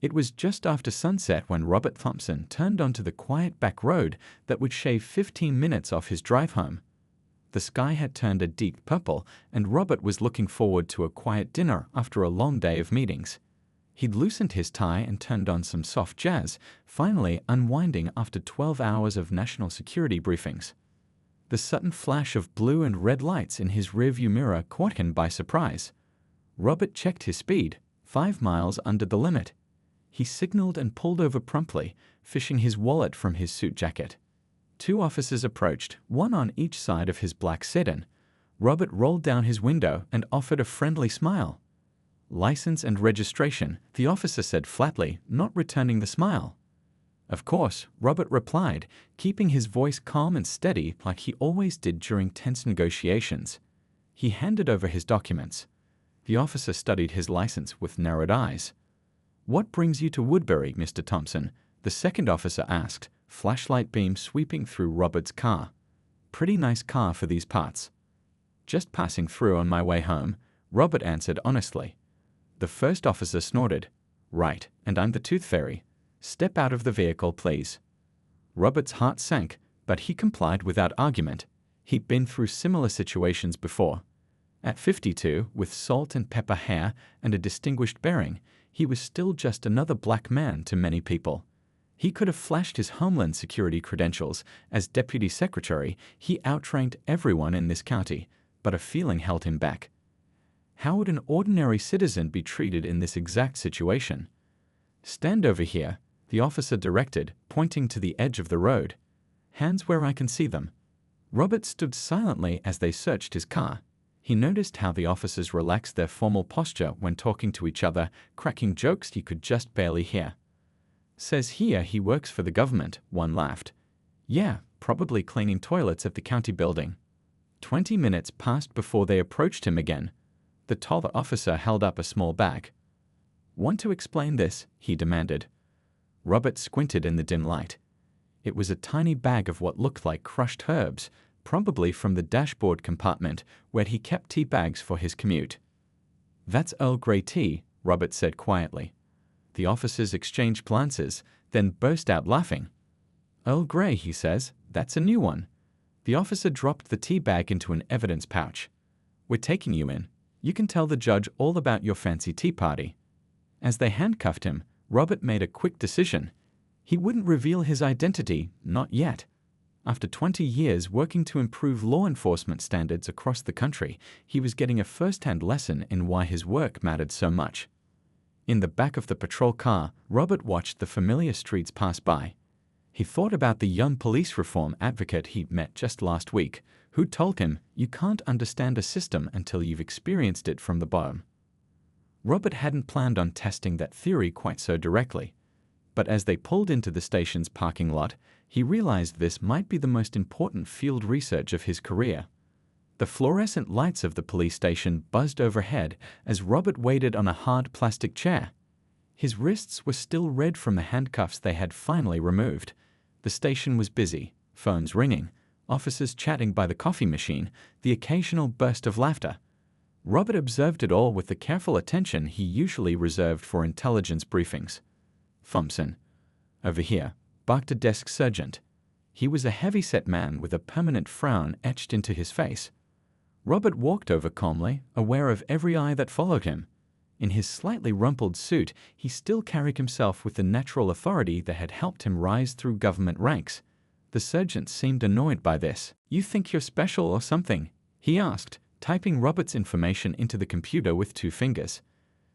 It was just after sunset when Robert Thompson turned onto the quiet back road that would shave 15 minutes off his drive home. The sky had turned a deep purple, and Robert was looking forward to a quiet dinner after a long day of meetings. He'd loosened his tie and turned on some soft jazz, finally unwinding after 12 hours of national security briefings. The sudden flash of blue and red lights in his rearview mirror caught him by surprise. Robert checked his speed, 5 miles under the limit. He signaled and pulled over promptly, fishing his wallet from his suit jacket. 2 officers approached, one on each side of his black sedan. Robert rolled down his window and offered a friendly smile. "License and registration," the officer said flatly, not returning the smile. "Of course," Robert replied, keeping his voice calm and steady like he always did during tense negotiations. He handed over his documents. The officer studied his license with narrowed eyes. "What brings you to Woodbury, Mr. Thompson?" the second officer asked, flashlight beam sweeping through Robert's car. "Pretty nice car for these parts." "Just passing through on my way home," Robert answered honestly. The first officer snorted. "Right, and I'm the tooth fairy. Step out of the vehicle, please." Robert's heart sank, but he complied without argument. He'd been through similar situations before. At 52, with salt and pepper hair and a distinguished bearing, he was still just another black man to many people. He could have flashed his Homeland Security credentials. As Deputy Secretary, he outranked everyone in this county, but a feeling held him back. How would an ordinary citizen be treated in this exact situation? "Stand over here," the officer directed, pointing to the edge of the road. "Hands where I can see them." Robert stood silently as they searched his car. He noticed how the officers relaxed their formal posture when talking to each other, cracking jokes he could just barely hear. "Says here he works for the government," one laughed. "Yeah, probably cleaning toilets at the county building." 20 minutes passed before they approached him again. The taller officer held up a small bag. "Want to explain this?" he demanded. Robert squinted in the dim light. It was a tiny bag of what looked like crushed herbs, probably from the dashboard compartment where he kept tea bags for his commute. "That's Earl Grey tea," Robert said quietly. The officers exchanged glances, then burst out laughing. "Earl Grey," he says, "that's a new one." The officer dropped the tea bag into an evidence pouch. "We're taking you in. You can tell the judge all about your fancy tea party." As they handcuffed him, Robert made a quick decision. He wouldn't reveal his identity, not yet. After 20 years working to improve law enforcement standards across the country, he was getting a first-hand lesson in why his work mattered so much. In the back of the patrol car, Robert watched the familiar streets pass by. He thought about the young police reform advocate he'd met just last week, who told him, "You can't understand a system until you've experienced it from the bottom." Robert hadn't planned on testing that theory quite so directly. But as they pulled into the station's parking lot, he realized this might be the most important field research of his career. The fluorescent lights of the police station buzzed overhead as Robert waited on a hard plastic chair. His wrists were still red from the handcuffs they had finally removed. The station was busy, phones ringing, officers chatting by the coffee machine, the occasional burst of laughter. Robert observed it all with the careful attention he usually reserved for intelligence briefings. "Thompson, over here," barked a desk sergeant. He was a heavy-set man with a permanent frown etched into his face. Robert walked over calmly, aware of every eye that followed him. In his slightly rumpled suit, he still carried himself with the natural authority that had helped him rise through government ranks. The sergeant seemed annoyed by this. "You think you're special or something?" he asked, typing Robert's information into the computer with 2 fingers.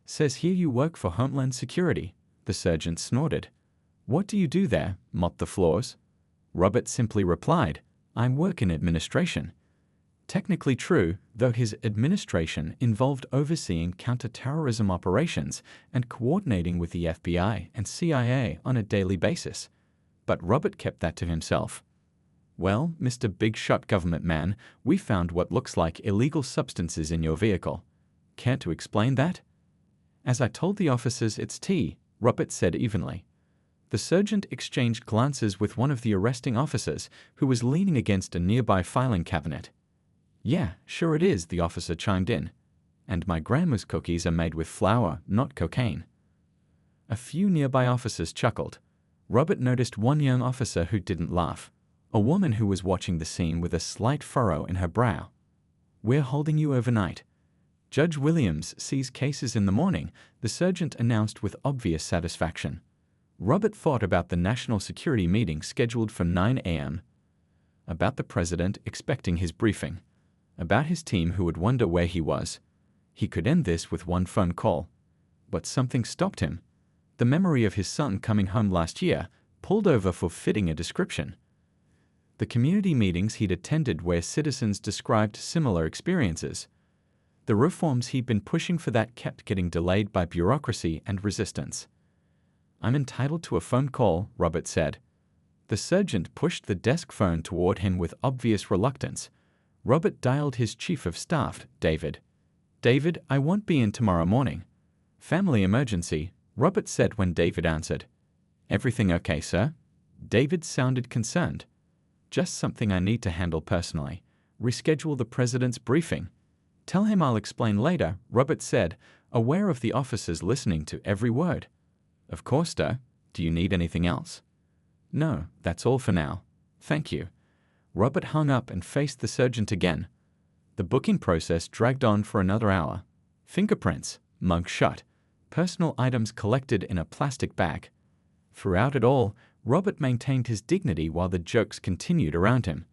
"Says here you work for Homeland Security," the sergeant snorted. "What do you do there? Mop the floors?" Robert simply replied, "I'm work in administration." Technically true, though his administration involved overseeing counter-terrorism operations and coordinating with the FBI and CIA on a daily basis. But Robert kept that to himself. "Well, Mr. Big Shot Government Man, we found what looks like illegal substances in your vehicle. Care to explain that?" "As I told the officers, it's tea," Robert said evenly. The sergeant exchanged glances with one of the arresting officers, who was leaning against a nearby filing cabinet. "Yeah, sure it is," the officer chimed in. "And my grandma's cookies are made with flour, not cocaine." A few nearby officers chuckled. Robert noticed one young officer who didn't laugh, a woman who was watching the scene with a slight furrow in her brow. "We're holding you overnight. Judge Williams sees cases in the morning," the sergeant announced with obvious satisfaction. Robert thought about the national security meeting scheduled for 9 a.m., about the president expecting his briefing, about his team who would wonder where he was. He could end this with one phone call. But something stopped him. The memory of his son coming home last year, pulled over for fitting a description. The community meetings he'd attended where citizens described similar experiences. The reforms he'd been pushing for that kept getting delayed by bureaucracy and resistance. "I'm entitled to a phone call," Robert said. The sergeant pushed the desk phone toward him with obvious reluctance. Robert dialed his chief of staff, David. "David, I won't be in tomorrow morning." "Family emergency," Robert said when David answered. "Everything okay, sir?" David sounded concerned. "Just something I need to handle personally. Reschedule the president's briefing." "Tell him I'll explain later," Robert said, aware of the officers listening to every word. "Of course, sir. Do you need anything else?" "No, that's all for now. Thank you." Robert hung up and faced the sergeant again. The booking process dragged on for another hour. Fingerprints, mug shut, personal items collected in a plastic bag. Throughout it all, Robert maintained his dignity while the jokes continued around him.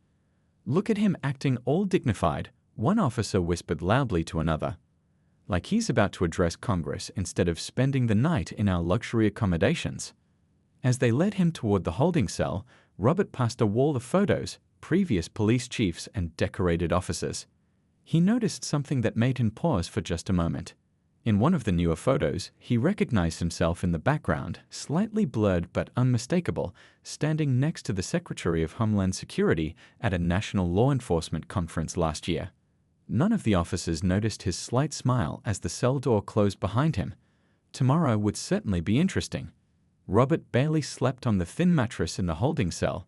"Look at him acting all dignified," one officer whispered loudly to another. "Like he's about to address Congress instead of spending the night in our luxury accommodations." As they led him toward the holding cell, Robert passed a wall of photos, previous police chiefs and decorated officers. He noticed something that made him pause for just a moment. In one of the newer photos, he recognized himself in the background, slightly blurred but unmistakable, standing next to the Secretary of Homeland Security at a national law enforcement conference last year. None of the officers noticed his slight smile as the cell door closed behind him. Tomorrow would certainly be interesting. Robert barely slept on the thin mattress in the holding cell.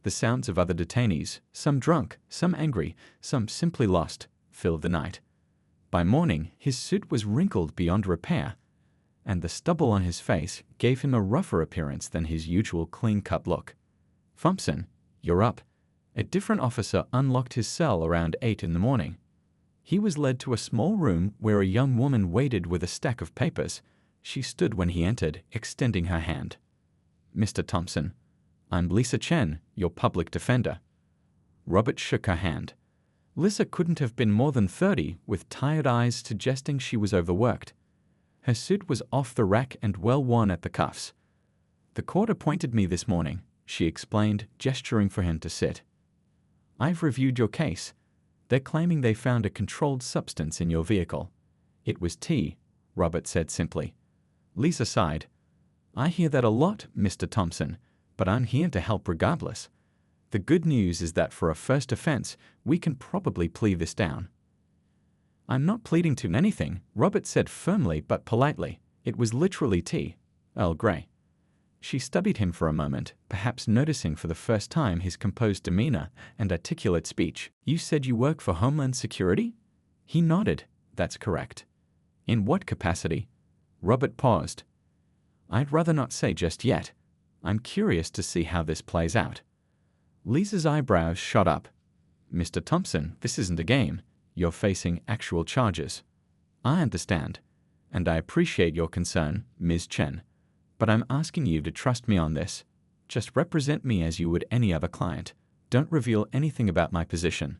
The sounds of other detainees, some drunk, some angry, some simply lost, filled the night. By morning, his suit was wrinkled beyond repair, and the stubble on his face gave him a rougher appearance than his usual clean-cut look. "Thompson, you're up." A different officer unlocked his cell around 8 in the morning. He was led to a small room where a young woman waited with a stack of papers. She stood when he entered, extending her hand. "Mr. Thompson, I'm Lisa Chen, your public defender." Robert shook her hand. Lisa couldn't have been more than 30, with tired eyes suggesting she was overworked. Her suit was off the rack and well worn at the cuffs. "The court appointed me this morning," she explained, gesturing for him to sit. "I've reviewed your case. They're claiming they found a controlled substance in your vehicle." "It was tea," Robert said simply. Lisa sighed. "I hear that a lot, Mr. Thompson, but I'm here to help regardless. The good news is that for a first offense, we can probably plead this down." "I'm not pleading to anything," Robert said firmly but politely. "It was literally tea. Earl Grey." She studied him for a moment, perhaps noticing for the first time his composed demeanor and articulate speech. "You said you work for Homeland Security?" He nodded. "That's correct." "In what capacity?" Robert paused. "I'd rather not say just yet. I'm curious to see how this plays out." Lisa's eyebrows shot up. "Mr. Thompson, this isn't a game. You're facing actual charges." "I understand, and I appreciate your concern, Ms. Chen. But I'm asking you to trust me on this. Just represent me as you would any other client. Don't reveal anything about my position."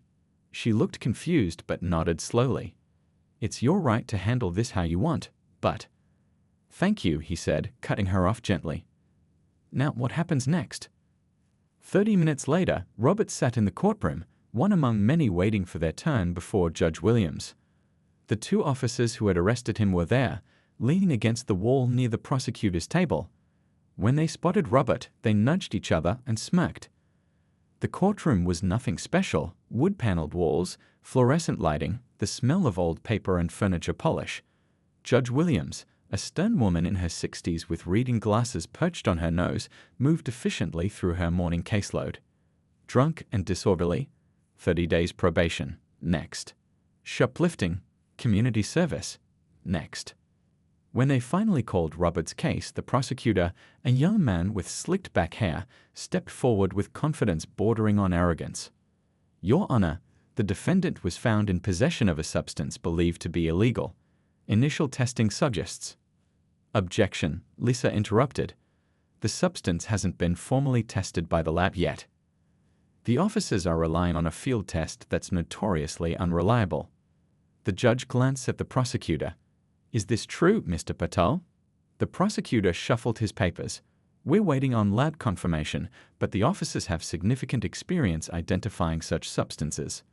She looked confused but nodded slowly. "It's your right to handle this how you want, but—" "Thank you," he said, cutting her off gently. "Now what happens next?" 30 minutes later, Robert sat in the courtroom, one among many waiting for their turn before Judge Williams. The 2 officers who had arrested him were there, leaning against the wall near the prosecutor's table. When they spotted Robert, they nudged each other and smirked. The courtroom was nothing special: wood-paneled walls, fluorescent lighting, the smell of old paper and furniture polish. Judge Williams, a stern woman in her 60s with reading glasses perched on her nose, moved efficiently through her morning caseload. Drunk and disorderly, 30 days probation, next. Shoplifting, community service, next. When they finally called Robert's case, the prosecutor, a young man with slicked back hair, stepped forward with confidence bordering on arrogance. Your Honor, the defendant was found in possession of a substance believed to be illegal. Initial testing suggests. Objection, Lisa interrupted. The substance hasn't been formally tested by the lab yet. The officers are relying on a field test that's notoriously unreliable. The judge glanced at the prosecutor. Is this true, Mr. Patel? The prosecutor shuffled his papers. We're waiting on lab confirmation, but the officers have significant experience identifying such substances.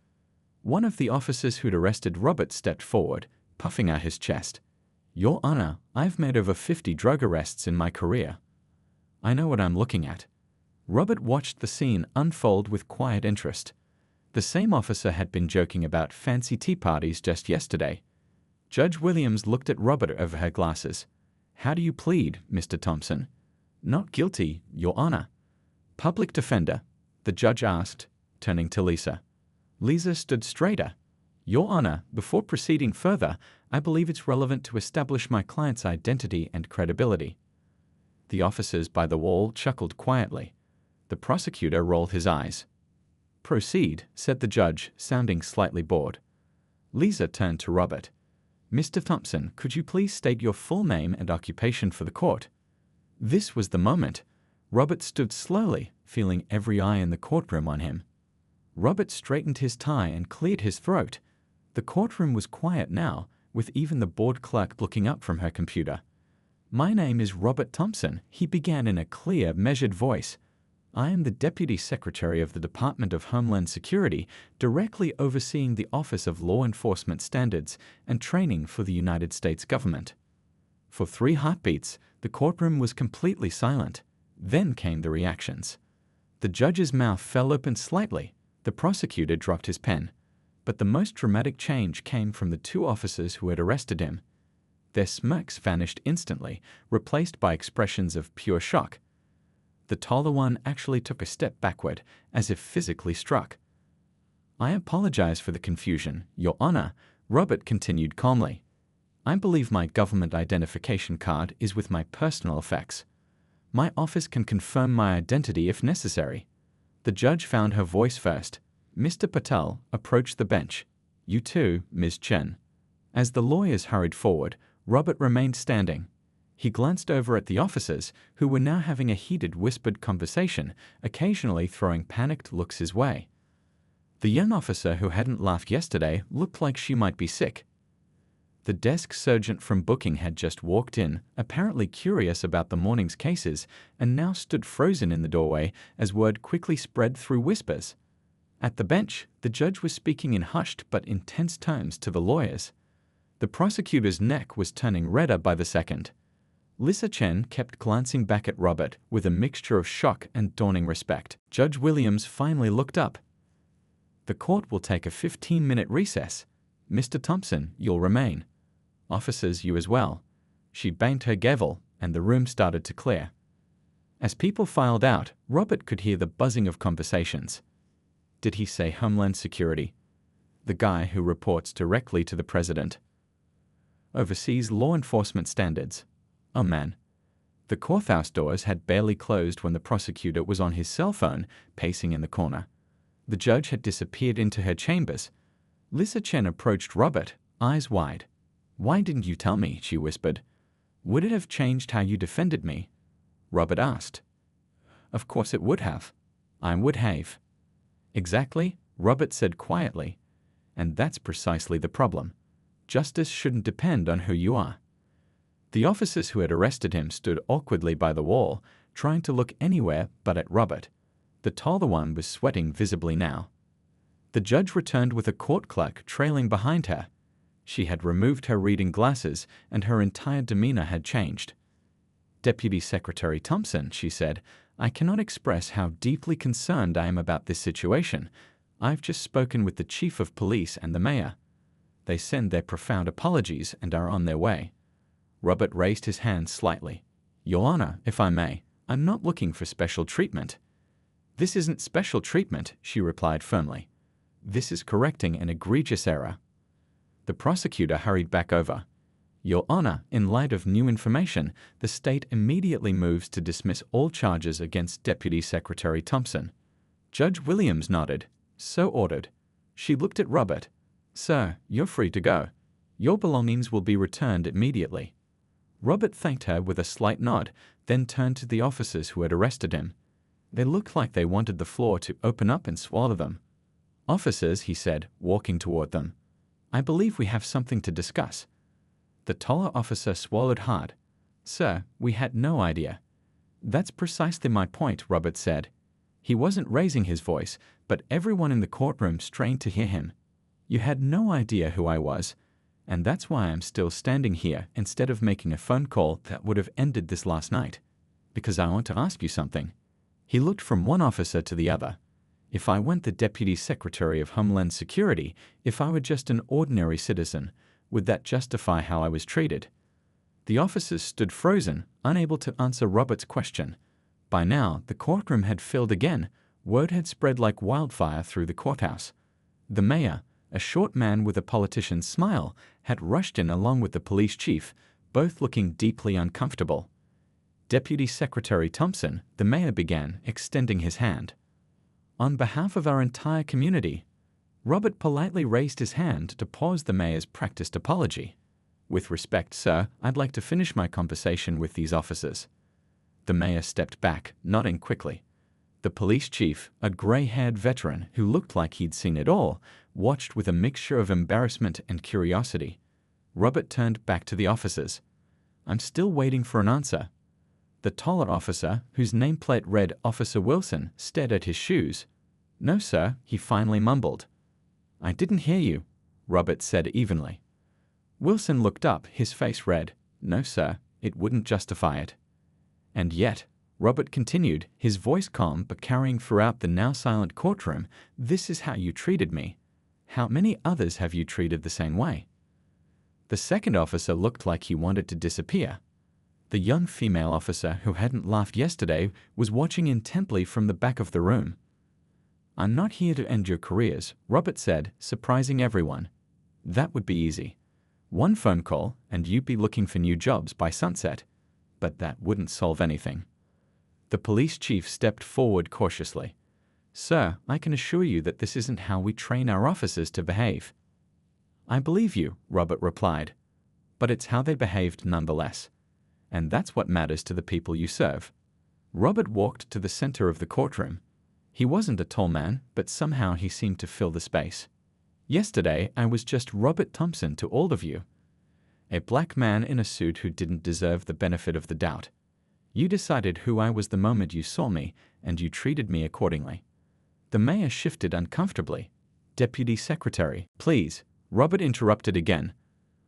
One of the officers who'd arrested Robert stepped forward, puffing out his chest. Your Honor, I've made over 50 drug arrests in my career. I know what I'm looking at. Robert watched the scene unfold with quiet interest. The same officer had been joking about fancy tea parties just yesterday. Judge Williams looked at Robert over her glasses. How do you plead, Mr. Thompson? Not guilty, Your Honor. Public defender, the judge asked, turning to Lisa. Lisa stood straighter. Your Honor, before proceeding further, I believe it's relevant to establish my client's identity and credibility. The officers by the wall chuckled quietly. The prosecutor rolled his eyes. Proceed, said the judge, sounding slightly bored. Lisa turned to Robert. Mr. Thompson, could you please state your full name and occupation for the court? This was the moment. Robert stood slowly, feeling every eye in the courtroom on him. Robert straightened his tie and cleared his throat. The courtroom was quiet now, with even the board clerk looking up from her computer. My name is Robert Thompson, he began in a clear, measured voice. I am the Deputy Secretary of the Department of Homeland Security, directly overseeing the Office of Law Enforcement Standards and Training for the United States government. For 3 heartbeats, the courtroom was completely silent. Then came the reactions. The judge's mouth fell open slightly. The prosecutor dropped his pen. But the most dramatic change came from the 2 officers who had arrested him. Their smirks vanished instantly, replaced by expressions of pure shock. The taller one actually took a step backward, as if physically struck. I apologize for the confusion, Your Honor, Robert continued calmly. I believe my government identification card is with my personal effects. My office can confirm my identity if necessary. The judge found her voice first. Mr. Patel approached the bench. You too, Ms. Chen. As the lawyers hurried forward, Robert remained standing. He glanced over at the officers, who were now having a heated, whispered conversation, occasionally throwing panicked looks his way. The young officer who hadn't laughed yesterday looked like she might be sick. The desk sergeant from booking had just walked in, apparently curious about the morning's cases, and now stood frozen in the doorway as word quickly spread through whispers. At the bench, the judge was speaking in hushed but intense tones to the lawyers. The prosecutor's neck was turning redder by the second. Lisa Chen kept glancing back at Robert with a mixture of shock and dawning respect. Judge Williams finally looked up. The court will take a 15-minute recess. Mr. Thompson, you'll remain. Officers, you as well. She banged her gavel, and the room started to clear. As people filed out, Robert could hear the buzzing of conversations. Did he say Homeland Security? The guy who reports directly to the president. Oversees law enforcement standards. Oh man. The courthouse doors had barely closed when the prosecutor was on his cell phone, pacing in the corner. The judge had disappeared into her chambers. Lisa Chen approached Robert, eyes wide. Why didn't you tell me? She whispered. Would it have changed how you defended me? Robert asked. Of course it would have. I would have. Exactly, Robert said quietly. And that's precisely the problem. Justice shouldn't depend on who you are. The officers who had arrested him stood awkwardly by the wall, trying to look anywhere but at Robert. The taller one was sweating visibly now. The judge returned with a court clerk trailing behind her. She had removed her reading glasses, and her entire demeanor had changed. Deputy Secretary Thompson, she said, I cannot express how deeply concerned I am about this situation. I've just spoken with the chief of police and the mayor. They send their profound apologies and are on their way. Robert raised his hand slightly. Your Honor, if I may, I'm not looking for special treatment. This isn't special treatment, she replied firmly. This is correcting an egregious error. The prosecutor hurried back over. Your Honor, in light of new information, the state immediately moves to dismiss all charges against Deputy Secretary Thompson. Judge Williams nodded. So ordered. She looked at Robert. Sir, you're free to go. Your belongings will be returned immediately. Robert thanked her with a slight nod, then turned to the officers who had arrested him. They looked like they wanted the floor to open up and swallow them. Officers, he said, walking toward them. I believe we have something to discuss. The taller officer swallowed hard. Sir, we had no idea. That's precisely my point, Robert said. He wasn't raising his voice, but everyone in the courtroom strained to hear him. You had no idea who I was, and that's why I'm still standing here instead of making a phone call that would have ended this last night. Because I want to ask you something. He looked from one officer to the other. If I weren't the Deputy Secretary of Homeland Security, if I were just an ordinary citizen, would that justify how I was treated? The officers stood frozen, unable to answer Robert's question. By now, the courtroom had filled again. Word had spread like wildfire through the courthouse. The mayor, a short man with a politician's smile, had rushed in along with the police chief, both looking deeply uncomfortable. Deputy Secretary Thompson, the mayor began, extending his hand. On behalf of our entire community, Robert politely raised his hand to pause the mayor's practiced apology. With respect, sir, I'd like to finish my conversation with these officers. The mayor stepped back, nodding quickly. The police chief, a gray-haired veteran who looked like he'd seen it all, watched with a mixture of embarrassment and curiosity. Robert turned back to the officers. I'm still waiting for an answer. The taller officer, whose nameplate read Officer Wilson, stared at his shoes. No, sir, he finally mumbled. I didn't hear you, Robert said evenly. Wilson looked up, his face red. No, sir, it wouldn't justify it. And yet, Robert continued, his voice calm but carrying throughout the now silent courtroom, this is how you treated me. How many others have you treated the same way? The second officer looked like he wanted to disappear. The young female officer who hadn't laughed yesterday was watching intently from the back of the room. I'm not here to end your careers, Robert said, surprising everyone. That would be easy. One phone call, and you'd be looking for new jobs by sunset. But that wouldn't solve anything. The police chief stepped forward cautiously. Sir, I can assure you that this isn't how we train our officers to behave. I believe you, Robert replied. But it's how they behaved nonetheless. And that's what matters to the people you serve. Robert walked to the center of the courtroom. He wasn't a tall man, but somehow he seemed to fill the space. Yesterday, I was just Robert Thompson to all of you. A black man in a suit who didn't deserve the benefit of the doubt. You decided who I was the moment you saw me, and you treated me accordingly. The mayor shifted uncomfortably. Deputy Secretary, please, Robert interrupted again.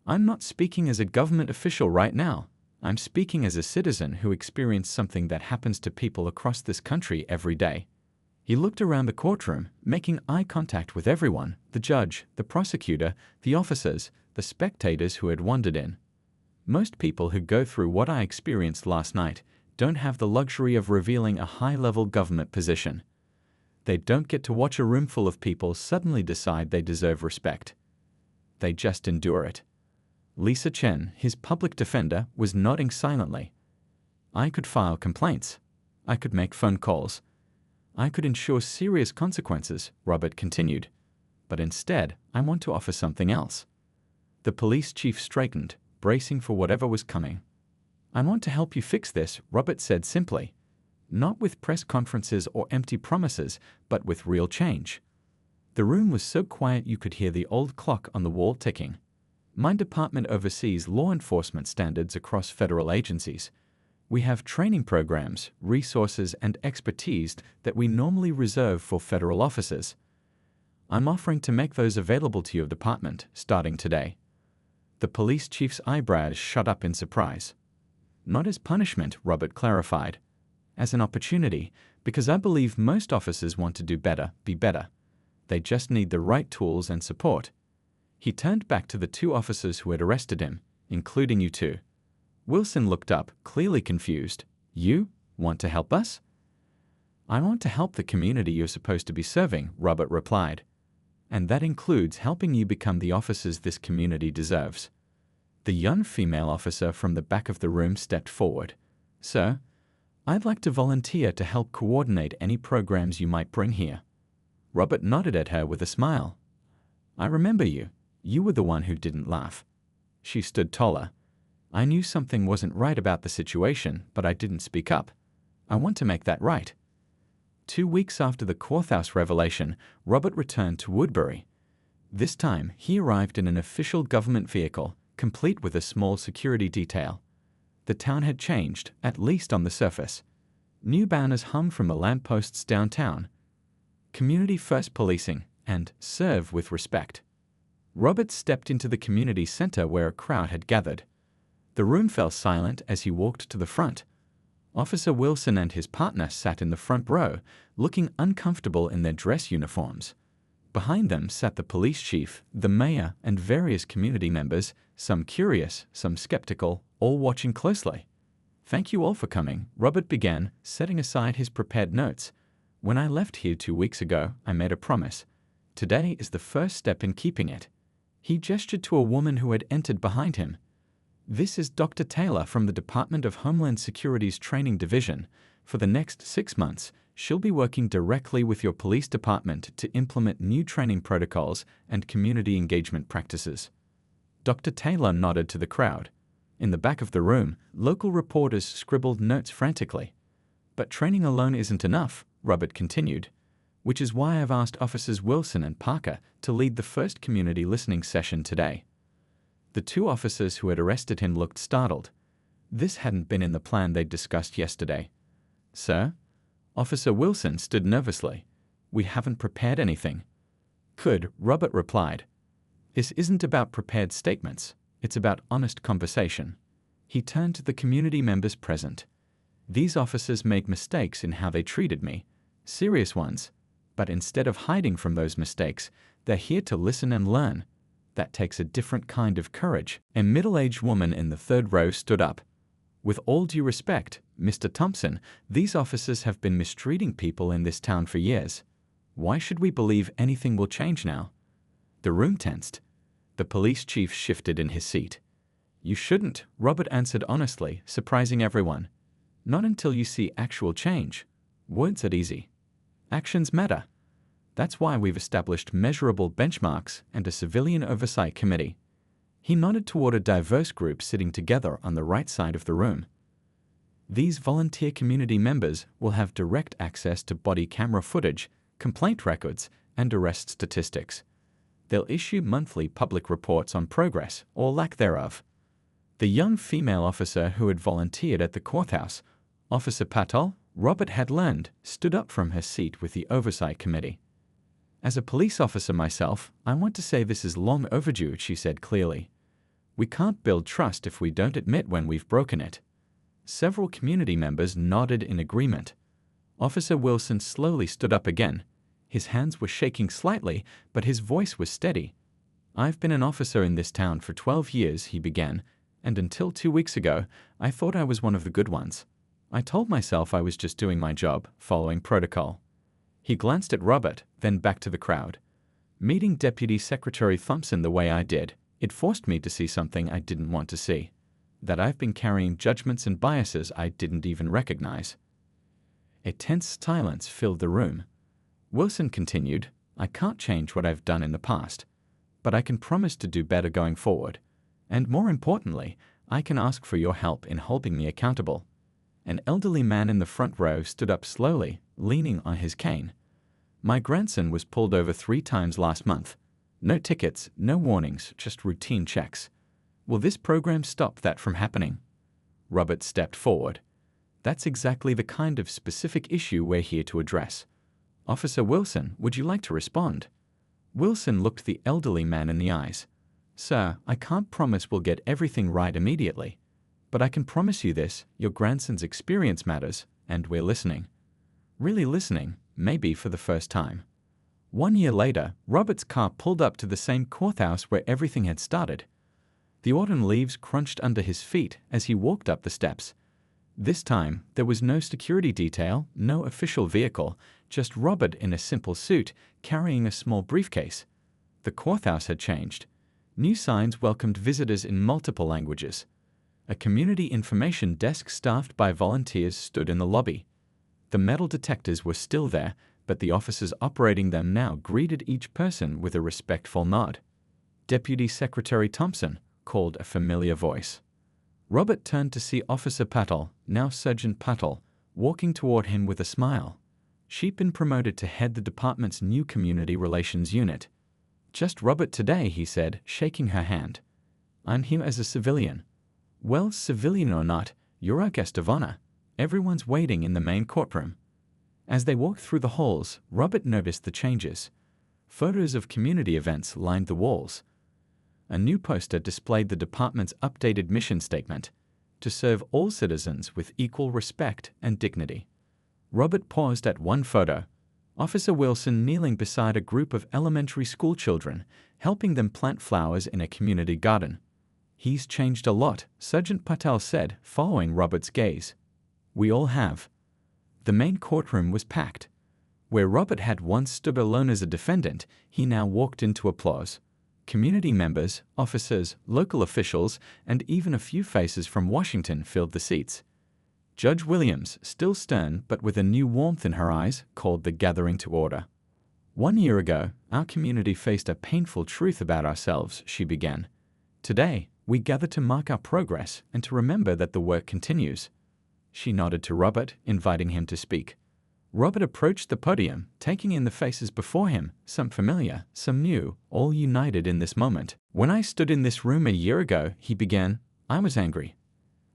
I'm not speaking as a government official right now. I'm speaking as a citizen who experienced something that happens to people across this country every day. He looked around the courtroom, making eye contact with everyone, the judge, the prosecutor, the officers, the spectators who had wandered in. Most people who go through what I experienced last night don't have the luxury of revealing a high-level government position. They don't get to watch a room full of people suddenly decide they deserve respect. They just endure it. Lisa Chen, his public defender, was nodding silently. I could file complaints. I could make phone calls. I could ensure serious consequences, Robert continued. But instead, I want to offer something else. The police chief straightened, bracing for whatever was coming. I want to help you fix this, Robert said simply. Not with press conferences or empty promises, but with real change. The room was so quiet you could hear the old clock on the wall ticking. My department oversees law enforcement standards across federal agencies. We have training programs, resources, and expertise that we normally reserve for federal officers. I'm offering to make those available to your department, starting today. The police chief's eyebrows shot up in surprise. Not as punishment, Robert clarified. As an opportunity, because I believe most officers want to do better, be better. They just need the right tools and support. He turned back to the two officers who had arrested him, including you two. Wilson looked up, clearly confused. You want to help us? I want to help the community you're supposed to be serving, Robert replied. And that includes helping you become the officers this community deserves. The young female officer from the back of the room stepped forward. "Sir, I'd like to volunteer to help coordinate any programs you might bring here." Robert nodded at her with a smile. "I remember you. You were the one who didn't laugh." She stood taller. "I knew something wasn't right about the situation, but I didn't speak up. I want to make that right." 2 weeks after the courthouse revelation, Robert returned to Woodbury. This time, he arrived in an official government vehicle, complete with a small security detail. The town had changed, at least on the surface. New banners hung from the lampposts downtown. Community first policing and serve with respect. Robert stepped into the community center where a crowd had gathered. The room fell silent as he walked to the front. Officer Wilson and his partner sat in the front row, looking uncomfortable in their dress uniforms. Behind them sat the police chief, the mayor, and various community members, some curious, some skeptical, all watching closely. "Thank you all for coming," Robert began, setting aside his prepared notes. "When I left here 2 weeks ago, I made a promise. Today is the first step in keeping it." He gestured to a woman who had entered behind him. "This is Dr. Taylor from the Department of Homeland Security's Training Division. For the next 6 months, she'll be working directly with your police department to implement new training protocols and community engagement practices." Dr. Taylor nodded to the crowd. In the back of the room, local reporters scribbled notes frantically. "But training alone isn't enough," Robert continued, "which is why I've asked Officers Wilson and Parker to lead the first community listening session today." The 2 officers who had arrested him looked startled. This hadn't been in the plan they'd discussed yesterday. "Sir?" Officer Wilson stood nervously. "We haven't prepared anything." "Good," Robert replied. "This isn't about prepared statements. It's about honest conversation." He turned to the community members present. "These officers made mistakes in how they treated me, serious ones. But instead of hiding from those mistakes, they're here to listen and learn. That takes a different kind of courage." A middle-aged woman in the third row stood up. "With all due respect, Mr. Thompson, these officers have been mistreating people in this town for years. Why should we believe anything will change now?" The room tensed. The police chief shifted in his seat. "You shouldn't," Robert answered honestly, surprising everyone. "Not until you see actual change. Words are easy. Actions matter. That's why we've established measurable benchmarks and a civilian oversight committee." He nodded toward a diverse group sitting together on the right side of the room. "These volunteer community members will have direct access to body camera footage, complaint records, and arrest statistics. They'll issue monthly public reports on progress or lack thereof." The young female officer who had volunteered at the courthouse, Officer Patel, Robert had learned, stood up from her seat with the oversight committee. "As a police officer myself, I want to say this is long overdue," she said clearly. "We can't build trust if we don't admit when we've broken it." Several community members nodded in agreement. Officer Wilson slowly stood up again. His hands were shaking slightly, but his voice was steady. "I've been an officer in this town for 12 years," he began, "and until 2 weeks ago, I thought I was one of the good ones. I told myself I was just doing my job, following protocol." He glanced at Robert, then back to the crowd. "Meeting Deputy Secretary Thompson the way I did, it forced me to see something I didn't want to see. That I've been carrying judgments and biases I didn't even recognize." A tense silence filled the room. Wilson continued, "I can't change what I've done in the past, but I can promise to do better going forward. And more importantly, I can ask for your help in holding me accountable." An elderly man in the front row stood up slowly, leaning on his cane. "My grandson was pulled over 3 times last month. No tickets, no warnings, just routine checks. Will this program stop that from happening?" Robert stepped forward. "That's exactly the kind of specific issue we're here to address. Officer Wilson, would you like to respond?" Wilson looked the elderly man in the eyes. "Sir, I can't promise we'll get everything right immediately. But I can promise you this, your grandson's experience matters, and we're listening. Really listening, maybe for the first time." 1 year later, Robert's car pulled up to the same courthouse where everything had started. The autumn leaves crunched under his feet as he walked up the steps. This time, there was no security detail, no official vehicle, just Robert in a simple suit, carrying a small briefcase. The courthouse had changed. New signs welcomed visitors in multiple languages. A community information desk staffed by volunteers stood in the lobby. The metal detectors were still there, but the officers operating them now greeted each person with a respectful nod. Deputy Secretary Thompson called a familiar voice. Robert turned to see Officer Patel, now Sergeant Patel, walking toward him with a smile. She'd been promoted to head the department's new community relations unit. "Just Robert today," he said, shaking her hand. "I'm here as a civilian." "Well, civilian or not, you're our guest of honor. Everyone's waiting in the main courtroom." As they walked through the halls, Robert noticed the changes. Photos of community events lined the walls. A new poster displayed the department's updated mission statement: to serve all citizens with equal respect and dignity. Robert paused at one photo. Officer Wilson kneeling beside a group of elementary school children, helping them plant flowers in a community garden. "He's changed a lot," Sergeant Patel said, following Robert's gaze. "We all have." The main courtroom was packed. Where Robert had once stood alone as a defendant, he now walked into applause. Community members, officers, local officials, and even a few faces from Washington filled the seats. Judge Williams, still stern but with a new warmth in her eyes, called the gathering to order. "1 year ago, our community faced a painful truth about ourselves," she began. "Today, we gather to mark our progress and to remember that the work continues." She nodded to Robert, inviting him to speak. Robert approached the podium, taking in the faces before him, some familiar, some new, all united in this moment. "When I stood in this room a year ago," he began, "I was angry.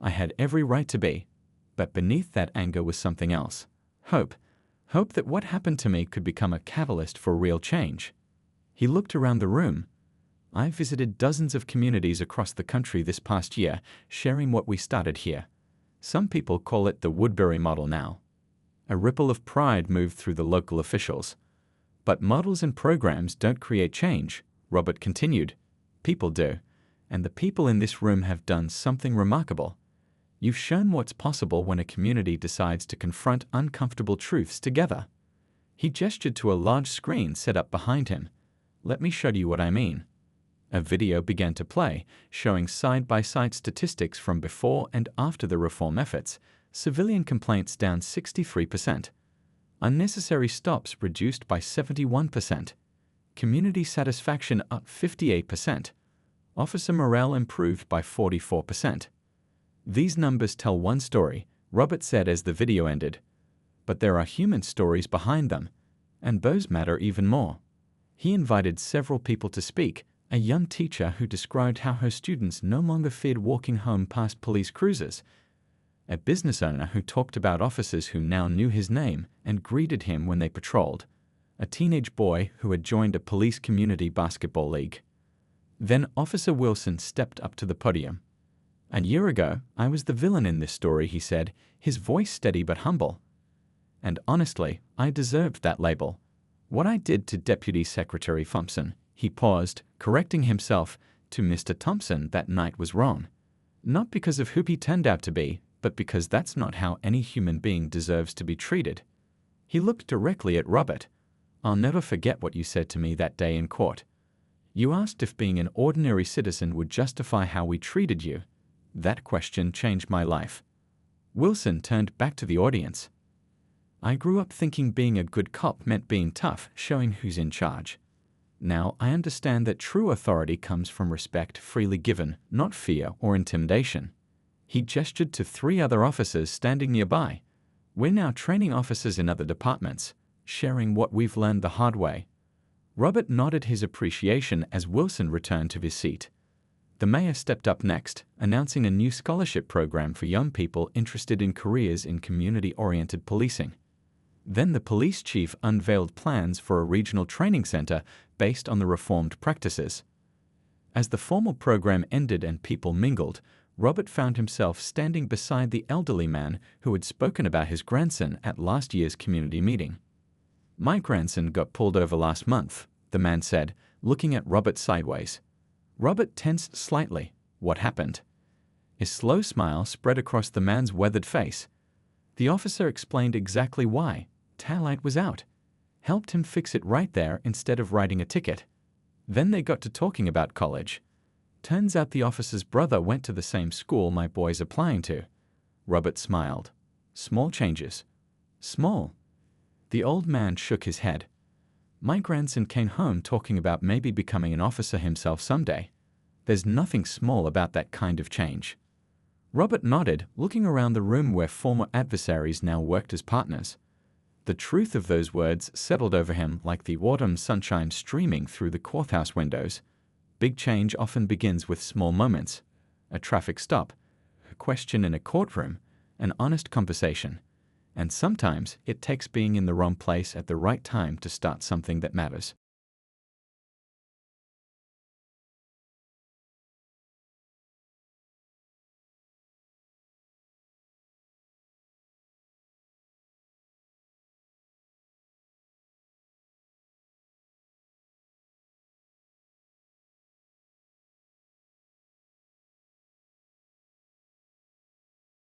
I had every right to be. But beneath that anger was something else. Hope. Hope that what happened to me could become a catalyst for real change." He looked around the room. "I visited dozens of communities across the country this past year, sharing what we started here. Some people call it the Woodbury model now." A ripple of pride moved through the local officials. "But models and programs don't create change," Robert continued. "People do. And the people in this room have done something remarkable. You've shown what's possible when a community decides to confront uncomfortable truths together." He gestured to a large screen set up behind him. "Let me show you what I mean." A video began to play, showing side-by-side statistics from before and after the reform efforts. Civilian complaints down 63%. Unnecessary stops reduced by 71%. Community satisfaction up 58%. Officer morale improved by 44%. "These numbers tell one story," Robert said as the video ended. "But there are human stories behind them, and those matter even more." He invited several people to speak, a young teacher who described how her students no longer feared walking home past police cruisers, a business owner who talked about officers who now knew his name and greeted him when they patrolled, a teenage boy who had joined a police community basketball league. Then Officer Wilson stepped up to the podium. "A year ago, I was the villain in this story," he said, his voice steady but humble. "And honestly, I deserved that label. What I did to Deputy Secretary Thompson," he paused, correcting himself, "to Mr. Thompson that night was wrong. Not because of who he turned out to be, but because that's not how any human being deserves to be treated." He looked directly at Robert. "I'll never forget what you said to me that day in court. You asked if being an ordinary citizen would justify how we treated you. That question changed my life." Wilson turned back to the audience. "I grew up thinking being a good cop meant being tough, showing who's in charge. Now I understand that true authority comes from respect freely given, not fear or intimidation." He gestured to 3 other officers standing nearby. "We're now training officers in other departments, sharing what we've learned the hard way." Robert nodded his appreciation as Wilson returned to his seat. The mayor stepped up next, announcing a new scholarship program for young people interested in careers in community-oriented policing. Then the police chief unveiled plans for a regional training center based on the reformed practices. As the formal program ended and people mingled, Robert found himself standing beside the elderly man who had spoken about his grandson at last year's community meeting. "My grandson got pulled over last month," the man said, looking at Robert sideways. Robert tensed slightly. What happened? A slow smile spread across the man's weathered face. The officer explained exactly why. Taillight was out. Helped him fix it right there instead of writing a ticket. Then they got to talking about college. Turns out the officer's brother went to the same school my boy's applying to. Robert smiled. Small changes. Small. The old man shook his head. My grandson came home talking about maybe becoming an officer himself someday. There's nothing small about that kind of change. Robert nodded, looking around the room where former adversaries now worked as partners. The truth of those words settled over him like the autumn sunshine streaming through the courthouse windows. Big change often begins with small moments. A traffic stop, a question in a courtroom, an honest conversation. And sometimes it takes being in the wrong place at the right time to start something that matters.